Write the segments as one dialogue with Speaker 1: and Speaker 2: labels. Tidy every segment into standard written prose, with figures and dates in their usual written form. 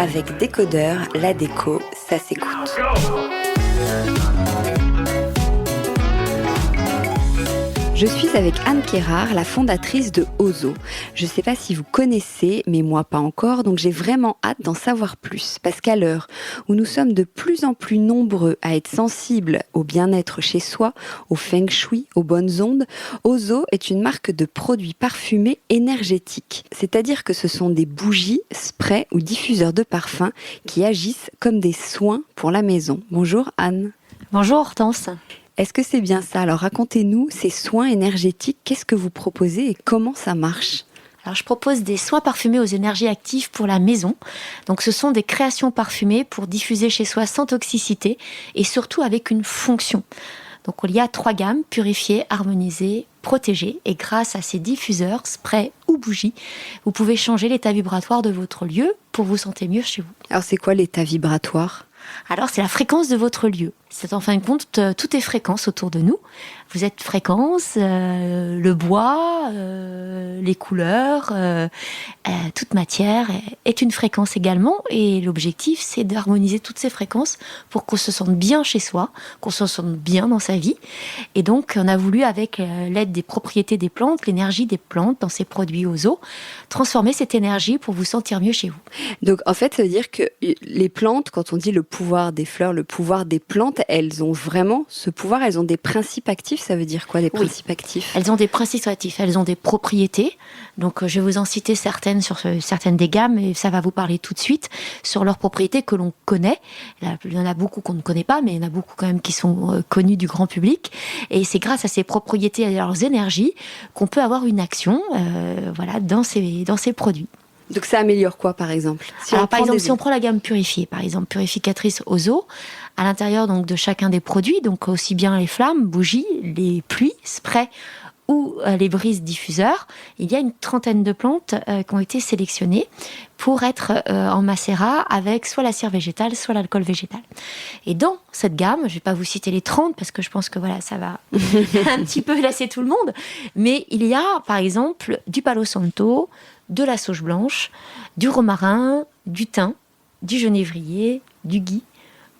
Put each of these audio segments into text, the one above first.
Speaker 1: Avec Décodeur, la déco, ça s'écoute. Je suis avec Anne Kérard, la fondatrice de Ozo. Je ne sais pas si vous connaissez, mais moi pas encore, donc j'ai vraiment hâte d'en savoir plus. Parce qu'à l'heure où nous sommes de plus en plus nombreux à être sensibles au bien-être chez soi, au feng shui, aux bonnes ondes, Ozo est une marque de produits parfumés énergétiques. C'est-à-dire que ce sont des bougies, sprays ou diffuseurs de parfums qui agissent comme des soins pour la maison. Bonjour Anne.
Speaker 2: Bonjour Hortense.
Speaker 1: Est-ce que c'est bien ça? Alors racontez-nous ces soins énergétiques, qu'est-ce que vous proposez et comment ça marche?
Speaker 2: Alors je propose des soins parfumés aux énergies actives pour la maison. Donc ce sont des créations parfumées pour diffuser chez soi sans toxicité et surtout avec une fonction. Donc il y a 3 gammes, purifiées, harmonisées, protégées. Et grâce à ces diffuseurs, sprays ou bougies, vous pouvez changer l'état vibratoire de votre lieu pour vous sentir mieux chez vous.
Speaker 1: Alors c'est quoi l'état vibratoire?
Speaker 2: Alors c'est la fréquence de votre lieu. C'est en fin de compte, tout est fréquence autour de nous. Vous êtes fréquence, le bois, les couleurs, toute matière est une fréquence également. Et l'objectif, c'est d'harmoniser toutes ces fréquences pour qu'on se sente bien chez soi, qu'on se sente bien dans sa vie. Et donc, on a voulu, avec l'aide des propriétés des plantes, l'énergie des plantes dans ces produits Ozo, transformer cette énergie pour vous sentir mieux chez vous.
Speaker 1: Donc, en fait, ça veut dire que les plantes, quand on dit le pouvoir des fleurs, le pouvoir des plantes, elles ont vraiment ce pouvoir, elles ont des principes actifs. Ça veut dire quoi, des principes actifs?
Speaker 2: Elles ont des principes actifs, elles ont des propriétés. Donc, je vais vous en citer certaines sur certaines des gammes, et ça va vous parler tout de suite sur leurs propriétés que l'on connaît. Il y en a beaucoup qu'on ne connaît pas, mais il y en a beaucoup quand même qui sont connus du grand public. Et c'est grâce à ces propriétés et à leurs énergies qu'on peut avoir une action, dans ces produits.
Speaker 1: Donc ça améliore quoi, par exemple?
Speaker 2: Si on prend la gamme purifiée, par exemple, purificatrice Ozo, à l'intérieur donc de chacun des produits, donc aussi bien les flammes, bougies, les pluies, sprays ou les brises diffuseurs, il y a une trentaine de plantes qui ont été sélectionnées pour être en macérat avec soit la cire végétale, soit l'alcool végétal. Et dans cette gamme, je ne vais pas vous citer les 30 parce que je pense que ça va un petit peu lasser tout le monde, mais il y a par exemple du Palo Santo, de la sauge blanche, du romarin, du thym, du genévrier, du gui,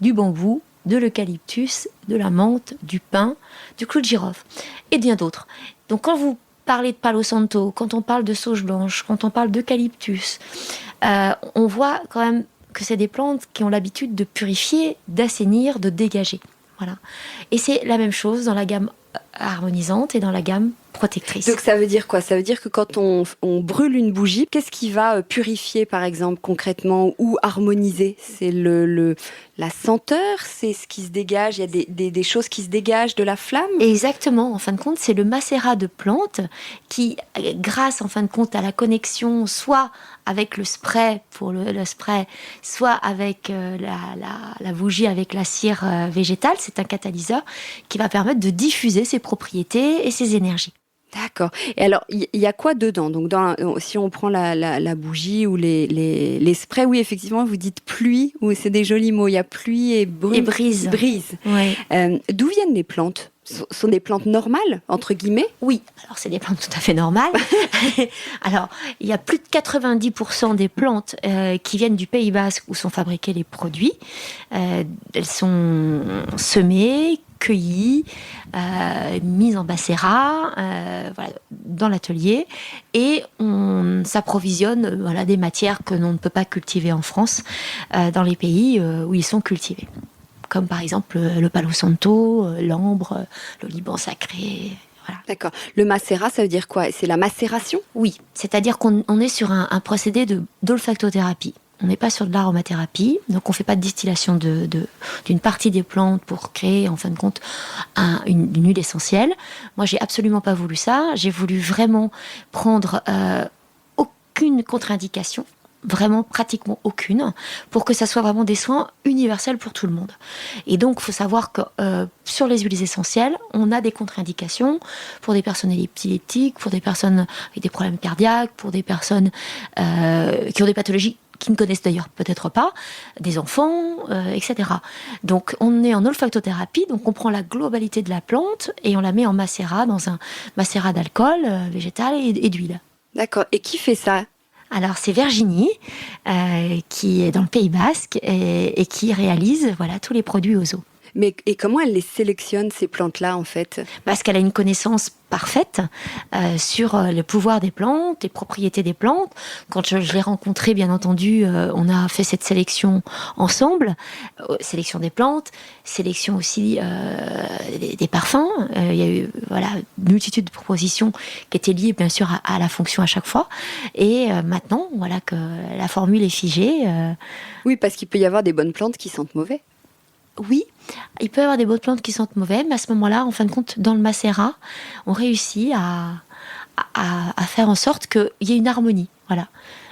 Speaker 2: du bambou, de l'eucalyptus, de la menthe, du pin, du clou de girofle et bien d'autres. Donc quand vous parlez de Palo Santo, quand on parle de sauge blanche, quand on parle d'eucalyptus, on voit quand même que c'est des plantes qui ont l'habitude de purifier, d'assainir, de dégager. Voilà. Et c'est la même chose dans la gamme harmonisante et dans la gamme protectrice.
Speaker 1: Donc ça veut dire quoi? Ça veut dire que quand on brûle une bougie, qu'est-ce qui va purifier par exemple concrètement ou harmoniser? C'est la senteur, c'est ce qui se dégage, il y a des choses qui se dégagent de la flamme?
Speaker 2: Exactement, en fin de compte, c'est le macérat de plantes qui, grâce en fin de compte à la connexion soit avec le spray pour le spray, soit avec la bougie avec la cire végétale, c'est un catalyseur qui va permettre de diffuser ses propriétés et ses énergies.
Speaker 1: D'accord. Et alors, il y a quoi dedans? Donc, si on prend la bougie ou les sprays, oui, effectivement, vous dites pluie, ou c'est des jolis mots. Il y a pluie et
Speaker 2: brise.
Speaker 1: Ouais. D'où viennent les plantes? Ce sont des plantes normales, entre guillemets?
Speaker 2: Oui, alors c'est des plantes tout à fait normales. Alors, il y a plus de 90% des plantes qui viennent du Pays Basque où sont fabriqués les produits. Elles sont semées, cueillies, mises en macérat dans l'atelier, et on s'approvisionne des matières que l'on ne peut pas cultiver en France dans les pays où ils sont cultivés, comme par exemple le Palo Santo, l'ambre, le Liban sacré. Voilà.
Speaker 1: D'accord. Le macérat, ça veut dire quoi? C'est la macération?
Speaker 2: Oui, c'est-à-dire qu'on est sur un procédé d'olfactothérapie. On n'est pas sur de l'aromathérapie, donc on ne fait pas de distillation d'une partie des plantes pour créer, en fin de compte, une huile essentielle. Moi, j'ai absolument pas voulu ça. J'ai voulu vraiment prendre aucune contre-indication, vraiment pratiquement aucune, pour que ça soit vraiment des soins universels pour tout le monde. Et donc, il faut savoir que sur les huiles essentielles, on a des contre-indications pour des personnes épileptiques, pour des personnes avec des problèmes cardiaques, pour des personnes qui ont des pathologies qui ne connaissent d'ailleurs peut-être pas, des enfants, etc. Donc on est en olfactothérapie, donc on prend la globalité de la plante et on la met en macérat, dans un macérat d'alcool végétal et d'huile.
Speaker 1: D'accord. Et qui fait ça?
Speaker 2: Alors c'est Virginie qui est dans le Pays Basque et qui réalise voilà tous les produits Ozo.
Speaker 1: Mais et comment elle les sélectionne, ces plantes-là, en fait?
Speaker 2: Parce qu'elle a une connaissance parfaite sur le pouvoir des plantes, les propriétés des plantes. Quand je l'ai rencontrée, bien entendu, on a fait cette sélection ensemble. Sélection des plantes, sélection aussi des parfums. Il y a eu voilà, une multitude de propositions qui étaient liées, bien sûr, à la fonction à chaque fois. Et maintenant, voilà que la formule est figée.
Speaker 1: Oui, parce qu'il peut y avoir des bonnes plantes qui sentent mauvais.
Speaker 2: Oui, il peut y avoir des bonnes plantes qui sentent mauvais, mais à ce moment-là, en fin de compte, dans le macérat, on réussit à faire en sorte qu'il y ait une harmonie. Voilà.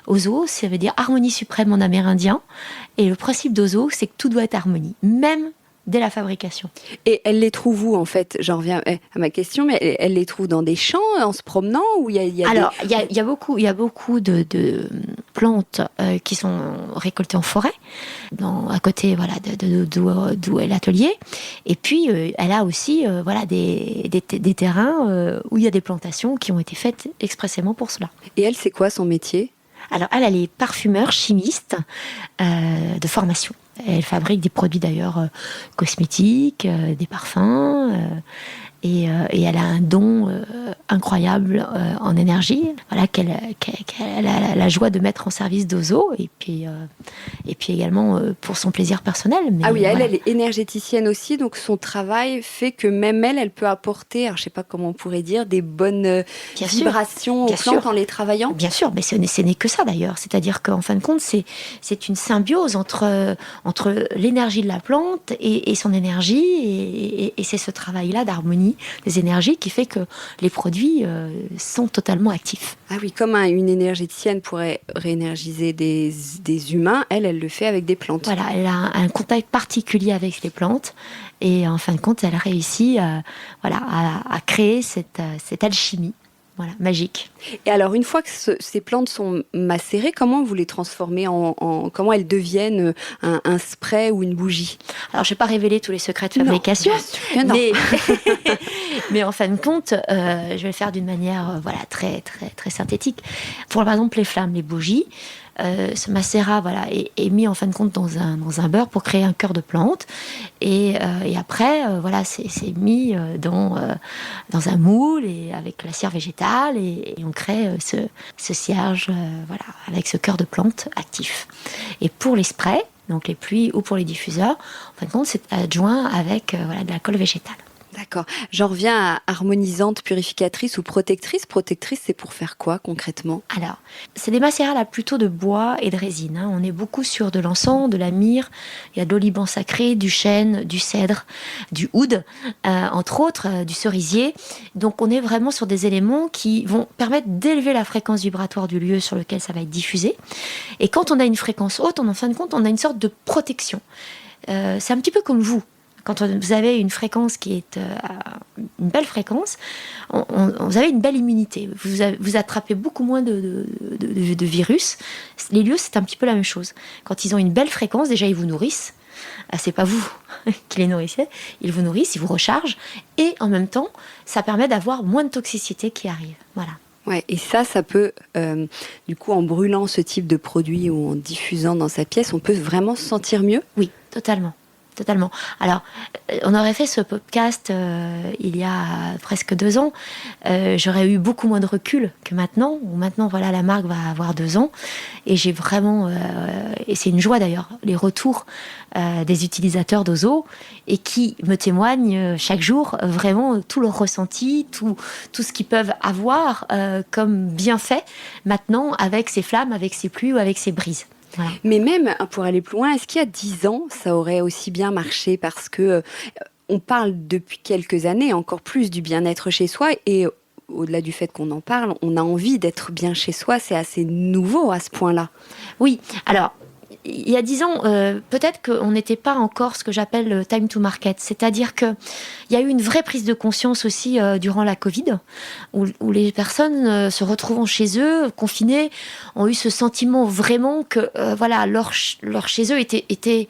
Speaker 2: Ozo, ça veut dire harmonie suprême en amérindien. Et le principe d'Ozo, c'est que tout doit être harmonie, même dès la fabrication.
Speaker 1: Et elle les trouve où, en fait? J'en reviens à ma question, mais elle les trouve dans des champs, en se promenant, ou il y a
Speaker 2: Alors, il y a beaucoup de plantes qui sont récoltées en forêt, à côté voilà, d'où est l'atelier. Et puis, elle a aussi voilà, des terrains où il y a des plantations qui ont été faites expressément pour cela.
Speaker 1: Et elle, c'est quoi son métier?
Speaker 2: Alors, elle est parfumeur, chimiste de formation. Elle fabrique des produits d'ailleurs cosmétiques, des parfums, et elle a un don incroyable en énergie, voilà, qu'elle a la joie de mettre en service d'Ozo, et puis également pour son plaisir personnel. Mais,
Speaker 1: ah oui,
Speaker 2: voilà.
Speaker 1: elle est énergéticienne aussi, donc son travail fait que même elle peut apporter, alors je ne sais pas comment on pourrait dire, des bonnes vibrations aux plantes en les travaillant.
Speaker 2: Bien sûr, mais ce n'est que ça d'ailleurs. C'est-à-dire qu'en fin de compte, c'est une symbiose entre l'énergie de la plante et son énergie, et c'est ce travail-là d'harmonie des énergies qui fait que les produits sont totalement actifs.
Speaker 1: Ah oui, comme une énergéticienne pourrait réénergiser des humains, elle le fait avec des plantes.
Speaker 2: Voilà, elle a un contact particulier avec les plantes, et en fin de compte, elle réussit voilà, à créer cette alchimie. Voilà, magique.
Speaker 1: Et alors, une fois que ces plantes sont macérées, comment vous les transformez comment elles deviennent un spray ou une bougie?
Speaker 2: Alors, je ne vais pas révéler tous les secrets de fabrication,
Speaker 1: non.
Speaker 2: Mais en fin de compte, je vais le faire d'une manière voilà, très, très, très synthétique. Pour, par exemple, les flammes, les bougies, ce macérat voilà, est mis en fin de compte dans un beurre pour créer un cœur de plante, et après voilà, c'est mis dans un moule et avec la cire végétale, et on crée ce cierge voilà, avec ce cœur de plante actif. Et pour les sprays, donc les pluies ou pour les diffuseurs, en fin de compte, c'est adjoint avec voilà, de la colle végétale.
Speaker 1: D'accord. J'en reviens à harmonisante, purificatrice ou protectrice. Protectrice, c'est pour faire quoi concrètement?
Speaker 2: Alors, c'est des macérats là plutôt de bois et de résine. On est beaucoup sur de l'encens, de la myrrhe, il y a de l'oliban sacré, du chêne, du cèdre, du oud, entre autres, du cerisier. Donc on est vraiment sur des éléments qui vont permettre d'élever la fréquence vibratoire du lieu sur lequel ça va être diffusé. Et quand on a une fréquence haute, en fin de compte, on a une sorte de protection. C'est un petit peu comme vous. Quand vous avez une fréquence qui est une belle fréquence, vous avez une belle immunité. Vous attrapez beaucoup moins de virus. Les lieux, c'est un petit peu la même chose. Quand ils ont une belle fréquence, déjà, ils vous nourrissent. C'est pas vous qui les nourrissez. Ils vous nourrissent, ils vous rechargent. Et en même temps, ça permet d'avoir moins de toxicité qui arrive. Voilà.
Speaker 1: Ouais, et ça peut, du coup, en brûlant ce type de produit ou en diffusant dans sa pièce, on peut vraiment se sentir mieux?
Speaker 2: Oui, totalement. Totalement. Alors, on aurait fait ce podcast il y a presque 2 ans. J'aurais eu beaucoup moins de recul que maintenant. Maintenant, voilà, la marque va avoir 2 ans. Et j'ai vraiment... et c'est une joie d'ailleurs, les retours des utilisateurs d'Ozo, et qui me témoignent chaque jour vraiment tout leur ressenti, tout ce qu'ils peuvent avoir comme bienfait maintenant avec ces flammes, avec ces pluies ou avec ces brises. Voilà.
Speaker 1: Mais même, pour aller plus loin, est-ce qu'il y a 10 ans, ça aurait aussi bien marché? Parce que on parle depuis quelques années encore plus du bien-être chez soi, et au-delà du fait qu'on en parle, on a envie d'être bien chez soi. C'est assez nouveau à ce point-là.
Speaker 2: Oui, alors... Il y a 10 ans, peut-être qu'on n'était pas encore ce que j'appelle le time to market. C'est-à-dire qu'il y a eu une vraie prise de conscience aussi durant la Covid, où les personnes se retrouvant chez eux, confinées, ont eu ce sentiment vraiment que voilà, leur chez eux était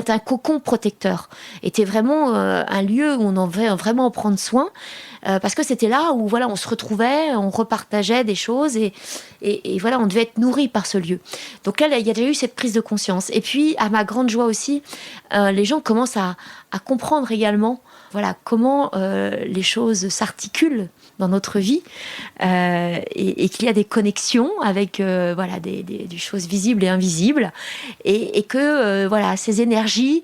Speaker 2: un cocon protecteur, était vraiment un lieu où on en devait vraiment en prendre soin. parce que c'était là où voilà, on se retrouvait, on repartageait des choses et voilà, on devait être nourri par ce lieu. Donc là, il y a déjà eu cette prise de conscience. Et puis, à ma grande joie aussi, les gens commencent à comprendre également voilà, comment les choses s'articulent dans notre vie et qu'il y a des connexions avec voilà, des choses visibles et invisibles et que voilà, ces énergies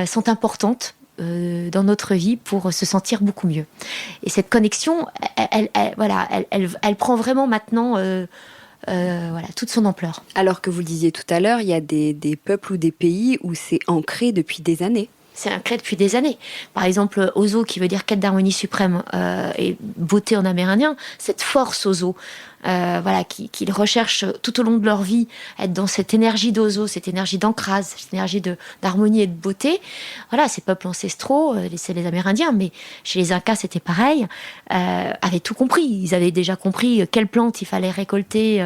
Speaker 2: sont importantes dans notre vie pour se sentir beaucoup mieux. Et cette connexion, elle prend vraiment maintenant voilà, toute son ampleur.
Speaker 1: Alors que vous le disiez tout à l'heure, il y a des peuples ou des pays où c'est ancré depuis des années.
Speaker 2: C'est ancré depuis des années. Par exemple, Ozo, qui veut dire quête d'harmonie suprême et beauté en amérindien, cette force Ozo, voilà, qu'ils recherchent tout au long de leur vie, être dans cette énergie d'Ozo, cette énergie d'ancrage, cette énergie d'harmonie et de beauté. Voilà, ces peuples ancestraux, c'est les Amérindiens, mais chez les Incas, c'était pareil, avaient tout compris. Ils avaient déjà compris quelles plantes il fallait récolter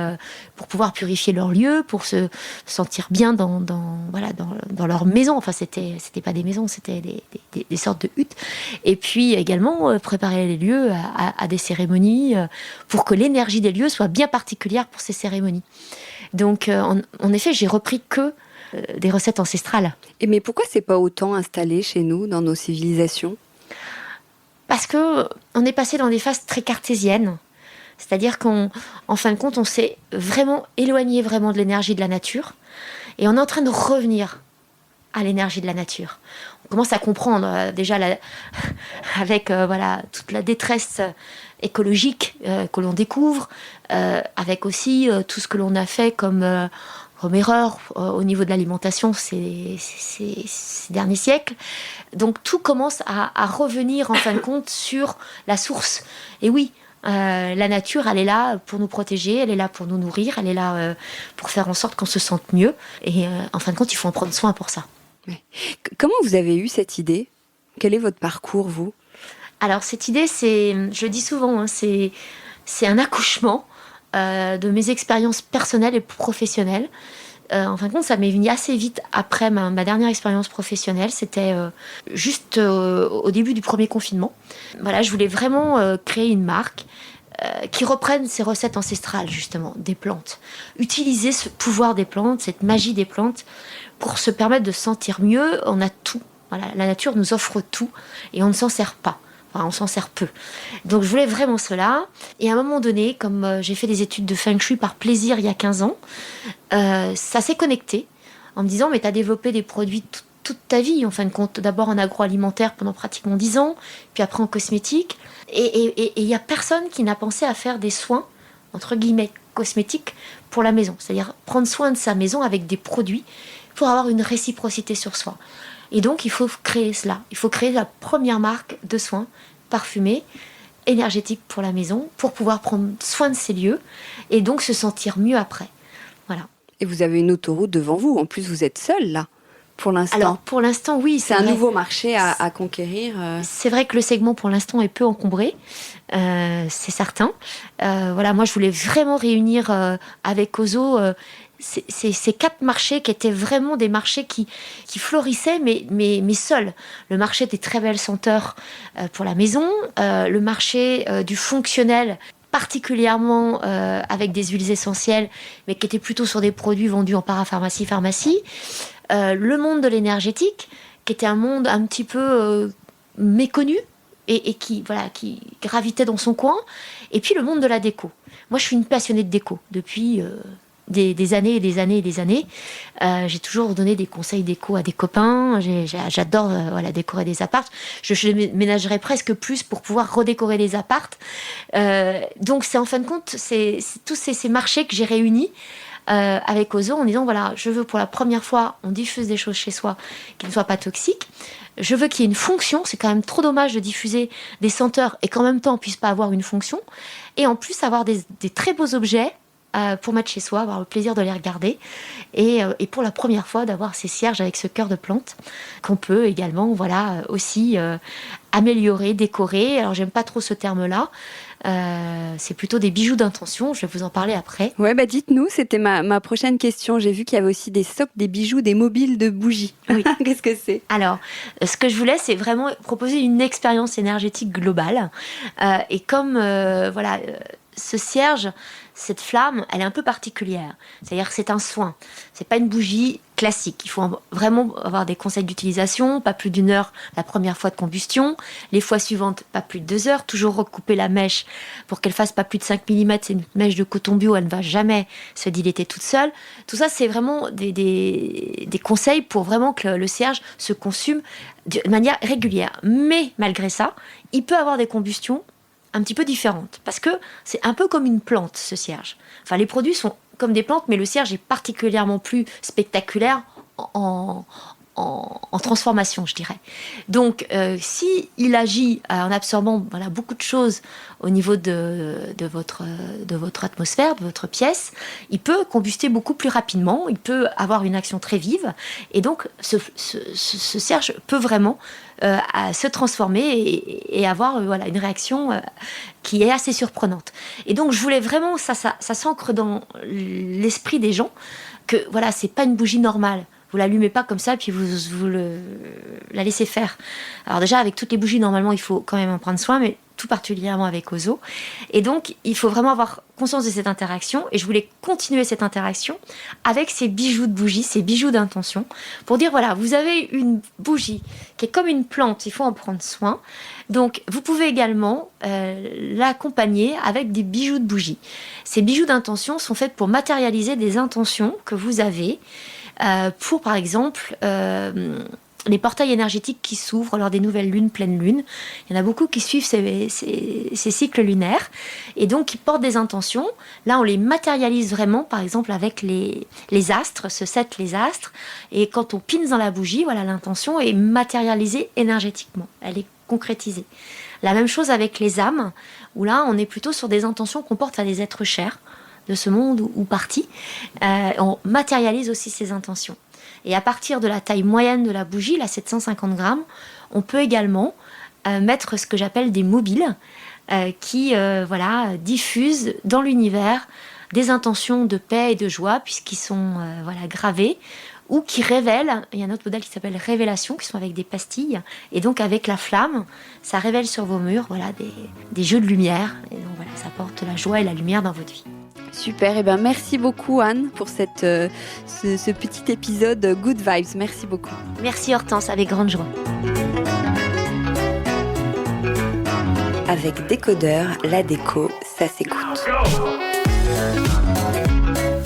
Speaker 2: pour pouvoir purifier leur lieu, pour se sentir bien dans leur maison. Enfin, c'était pas des maisons, c'était des sortes de huttes. Et puis également préparer les lieux à des cérémonies pour que l'énergie des lieux soit bien particulière pour ces cérémonies. Donc, en effet, j'ai repris que des recettes ancestrales.
Speaker 1: Et mais pourquoi c'est pas autant installé chez nous, dans nos civilisations ?
Speaker 2: Parce que on est passé dans des phases très cartésiennes. C'est-à-dire qu'en fin de compte, on s'est vraiment éloigné vraiment de l'énergie de la nature. Et on est en train de revenir à l'énergie de la nature. On commence à comprendre déjà avec voilà, toute la détresse écologique que l'on découvre, avec aussi tout ce que l'on a fait comme erreur au niveau de l'alimentation ces derniers siècles. Donc tout commence à revenir en fin de compte sur la source. Et oui, la nature, elle est là pour nous protéger, elle est là pour nous nourrir, elle est là pour faire en sorte qu'on se sente mieux. Et en fin de compte, il faut en prendre soin pour ça.
Speaker 1: Ouais. Comment vous avez eu cette idée ? Quel est votre parcours, vous ?
Speaker 2: Alors cette idée, je le dis souvent, hein, c'est un accouchement de mes expériences personnelles et professionnelles. En fin de compte, ça m'est venu assez vite après ma dernière expérience professionnelle. C'était juste au début du premier confinement. Voilà, je voulais vraiment créer une marque qui reprenne ces recettes ancestrales, justement, des plantes. Utiliser ce pouvoir des plantes, cette magie des plantes, pour se permettre de se sentir mieux. On a tout. Voilà, la nature nous offre tout et on ne s'en sert pas. Enfin, on s'en sert peu. Donc je voulais vraiment cela. Et à un moment donné, comme j'ai fait des études de Feng Shui par plaisir il y a 15 ans, ça s'est connecté en me disant, mais tu as développé des produits toute ta vie, en fin de compte. D'abord en agroalimentaire pendant pratiquement 10 ans, puis après en cosmétique. Et il n'y a personne qui n'a pensé à faire des soins, entre guillemets, cosmétiques pour la maison. C'est-à-dire prendre soin de sa maison avec des produits pour avoir une réciprocité sur soi. Et donc, il faut créer cela. Il faut créer la première marque de soins parfumés, énergétiques pour la maison, pour pouvoir prendre soin de ces lieux et donc se sentir mieux après. Voilà.
Speaker 1: Et vous avez une autoroute devant vous. En plus, vous êtes seule, là, pour l'instant.
Speaker 2: Alors, pour l'instant, oui.
Speaker 1: C'est un nouveau marché à conquérir.
Speaker 2: C'est vrai que le segment, pour l'instant, est peu encombré. C'est certain. Voilà, moi, je voulais vraiment réunir avec Ozo ces 4 marchés qui étaient vraiment des marchés qui florissaient, mais seuls. Le marché des très belles senteurs pour la maison, le marché du fonctionnel, particulièrement avec des huiles essentielles, mais qui étaient plutôt sur des produits vendus en parapharmacie, pharmacie. Le monde de l'énergétique, qui était un monde un petit peu méconnu, et qui gravitait dans son coin. Et puis le monde de la déco. Moi, je suis une passionnée de déco depuis des années et des années et des années. J'ai toujours donné des conseils déco à des copains. J'adore décorer des apparts. Je ménagerais presque plus pour pouvoir redécorer les apparts. Donc, c'est en fin de compte, c'est tous ces marchés que j'ai réunis avec Ozo en disant, voilà, je veux pour la première fois, on diffuse des choses chez soi qui ne soient pas toxiques. Je veux qu'il y ait une fonction. C'est quand même trop dommage de diffuser des senteurs et qu'en même temps on puisse pas avoir une fonction. Et en plus avoir des très beaux objets pour mettre chez soi, avoir le plaisir de les regarder. Et pour la première fois, d'avoir ces cierges avec ce cœur de plante qu'on peut également aussi améliorer, décorer. Alors, j'aime pas trop ce terme-là. C'est plutôt des bijoux d'intention. Je vais vous en parler après.
Speaker 1: Ouais, dites-nous, c'était ma prochaine question. J'ai vu qu'il y avait aussi des socles, des bijoux, des mobiles de bougies.
Speaker 2: Oui.
Speaker 1: Qu'est-ce que c'est ?
Speaker 2: Alors, ce que je voulais, c'est vraiment proposer une expérience énergétique globale. Et comme, ce cierge, cette flamme, elle est un peu particulière. C'est-à-dire que c'est un soin. C'est pas une bougie classique. Il faut vraiment avoir des conseils d'utilisation. Pas plus d'1 heure la première fois de combustion. Les fois suivantes, pas plus de 2 heures. Toujours recouper la mèche pour qu'elle fasse pas plus de 5 mm. C'est une mèche de coton bio. Elle ne va jamais se dilater toute seule. Tout ça, c'est vraiment des conseils pour vraiment que le cierge se consume de manière régulière. Mais malgré ça, il peut avoir des combustions un petit peu différente, parce que c'est un peu comme une plante, ce cierge. Enfin, les produits sont comme des plantes, mais le cierge est particulièrement plus spectaculaire en transformation, je dirais. Donc, si il agit en absorbant beaucoup de choses au niveau de votre atmosphère, de votre pièce, il peut combuster beaucoup plus rapidement, il peut avoir une action très vive, et donc ce cierge peut vraiment se transformer et avoir une réaction qui est assez surprenante. Et donc, je voulais vraiment, ça s'ancre dans l'esprit des gens, que c'est pas une bougie normale. Vous l'allumez pas comme ça, puis vous la laissez faire. Alors déjà, avec toutes les bougies, normalement, il faut quand même en prendre soin, mais tout particulièrement avec Ozo. Et donc, il faut vraiment avoir conscience de cette interaction. Et je voulais continuer cette interaction avec ces bijoux de bougie, ces bijoux d'intention, pour dire, vous avez une bougie qui est comme une plante, il faut en prendre soin. Donc, vous pouvez également l'accompagner avec des bijoux de bougie. Ces bijoux d'intention sont faits pour matérialiser des intentions que vous avez, pour, par exemple, les portails énergétiques qui s'ouvrent lors des nouvelles lunes, pleines lunes. Il y en a beaucoup qui suivent ces cycles lunaires et donc qui portent des intentions. Là, on les matérialise vraiment, par exemple, avec les astres, les astres. Et quand on pine dans la bougie, l'intention est matérialisée énergétiquement. Elle est concrétisée. La même chose avec les âmes, où là, on est plutôt sur des intentions qu'on porte à des êtres chers de ce monde ou partis. On matérialise aussi ces intentions. Et à partir de la taille moyenne de la bougie, là 750 grammes, on peut également mettre ce que j'appelle des mobiles qui diffusent dans l'univers des intentions de paix et de joie, puisqu'ils sont gravés, ou qui révèlent, il y a un autre modèle qui s'appelle révélation, qui sont avec des pastilles, et donc avec la flamme, ça révèle sur vos murs des jeux de lumière, et donc ça apporte la joie et la lumière dans votre vie.
Speaker 1: Super, merci beaucoup Anne pour ce petit épisode Good Vibes, merci beaucoup.
Speaker 2: Merci Hortense, avec grande joie.
Speaker 1: Avec Décodeur, la déco, ça s'écoute.